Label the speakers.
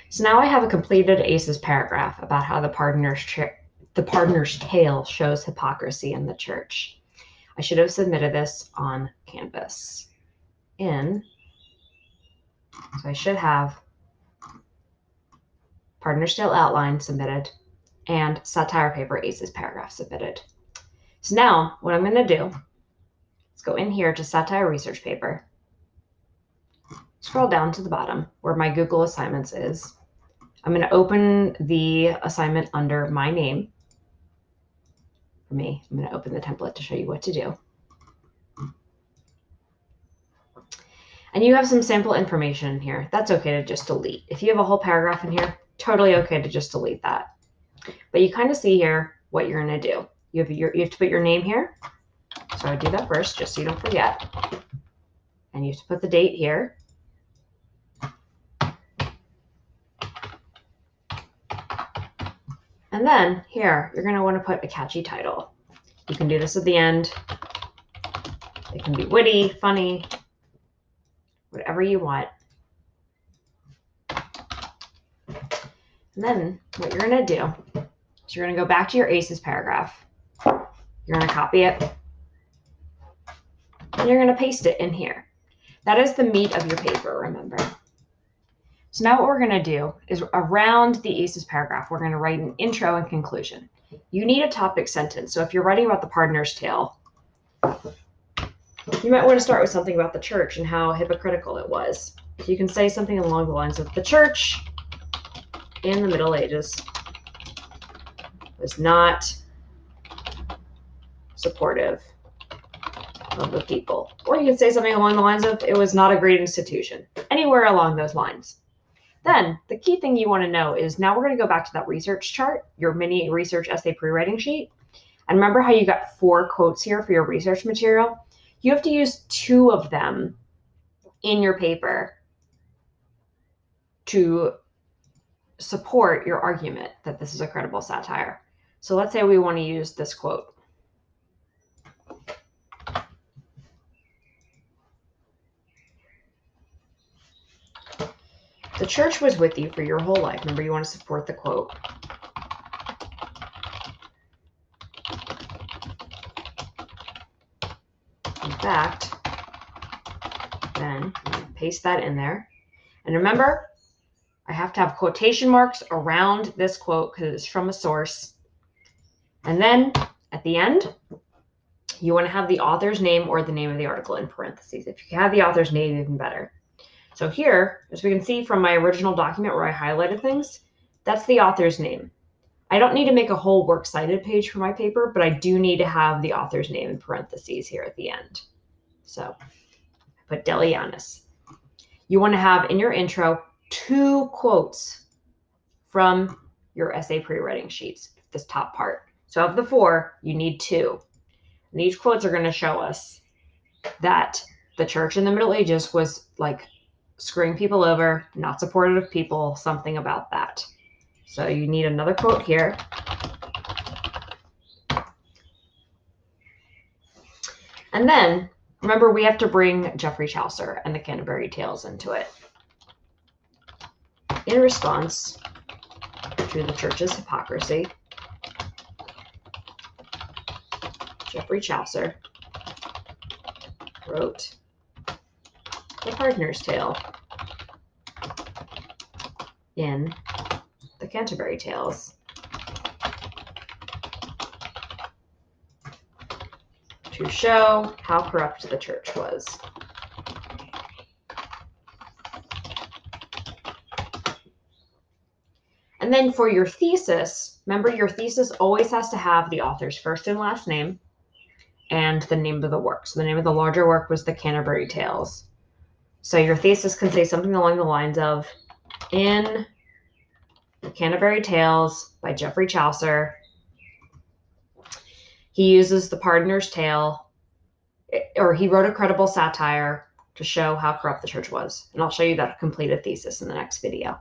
Speaker 1: So now I have a completed ACES paragraph about how the Pardoner's Tale shows hypocrisy in the church. I should have submitted this on Canvas. So I should have Pardoner's Tale outline submitted and satire paper ACES paragraph submitted. So now what I'm going to do is go in here to satire research paper, scroll down to the bottom where my Google Assignments is. I'm going to open the assignment under my name. For me, I'm going to open the template to show you what to do. And you have some sample information in here. That's okay to just delete. If you have a whole paragraph in here, totally okay to just delete that. But you kind of see here what you're going to do. You have to put your name here. So I would do that first, just so you don't forget. And you have to put the date here. And then here, you're going to want to put a catchy title. You can do this at the end. It can be witty, funny, whatever you want. And then what you're going to do is you're going to go back to your ACES paragraph. You're going to copy it. And you're going to paste it in here. That is the meat of your paper, remember. So now what we're going to do is around the ACES paragraph, we're going to write an intro and conclusion. You need a topic sentence. So if you're writing about the Pardoner's Tale, you might want to start with something about the church and how hypocritical it was. So you can say something along the lines of, the church in the Middle Ages was not supportive of the people. Or you can say something along the lines of, it was not a great institution. Anywhere along those lines. Then the key thing you want to know is, now we're going to go back to that research chart, your mini research essay pre-writing sheet. And remember how you got 4 quotes here for your research material? You have to use 2 of them in your paper to support your argument that this is a credible satire. So let's say we want to use this quote. The church was with you for your whole life. Remember, you want to support the quote. In fact, then paste that in there. And remember, I have to have quotation marks around this quote because it's from a source. And then at the end, you want to have the author's name or the name of the article in parentheses. If you have the author's name, even better. So here, as we can see from my original document where I highlighted things, that's the author's name. I don't need to make a whole works cited page for my paper, but I do need to have the author's name in parentheses here at the end. So I put Delianis. You want to have in your intro 2 quotes from your essay pre-writing sheets, this top part. So of the 4, you need 2. And these quotes are going to show us that the church in the Middle Ages was like screwing people over, not supportive of people, something about that. So you need another quote here. And then, remember, we have to bring Geoffrey Chaucer and the Canterbury Tales into it. In response to the church's hypocrisy, Geoffrey Chaucer wrote The Pardoner's Tale in the Canterbury Tales to show how corrupt the church was. And then for your thesis, remember your thesis always has to have the author's first and last name and the name of the work. So the name of the larger work was the Canterbury Tales. So your thesis can say something along the lines of, in the Canterbury Tales by Geoffrey Chaucer, he uses the Pardoner's Tale, or he wrote a credible satire to show how corrupt the church was. And I'll show you that completed thesis in the next video.